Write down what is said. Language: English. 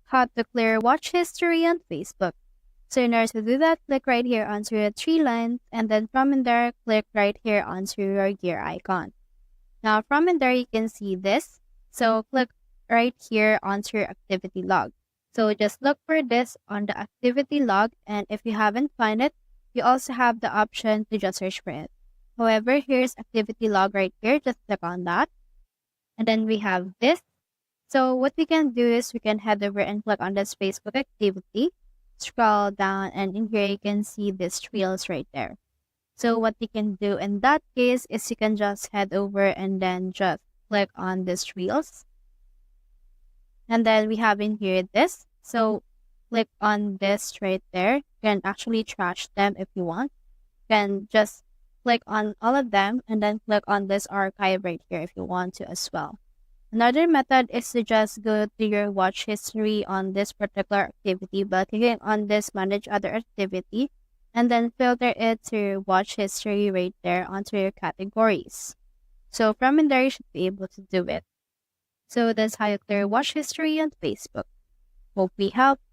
how to clear watch history on Facebook. So in order to do that, click right here onto the three lines, and then from in there, click right here onto your gear icon. Now from in there, you can see this. So click right here onto your activity log. So just look for this on the activity log, and if you haven't found it, you also have the option to just search for it. However, here's activity log right here. Just click on that. And then we have this. So what we can do is we can head over and click on this Facebook activity, scroll down, and in here you can see these reels right there. So what you can do in that case is you can just head over and then just click on these reels. And then we have in here this. So click on this right there. You can actually trash them if you want. You can just click on all of them and then click on this archive right here if you want to as well. Another method is to just go to your watch history on this particular activity by clicking on this manage other activity and then filter it to watch history right there onto your categories. So from in there, you should be able to do it. So that's how you clear watch history on Facebook. Hope we helped.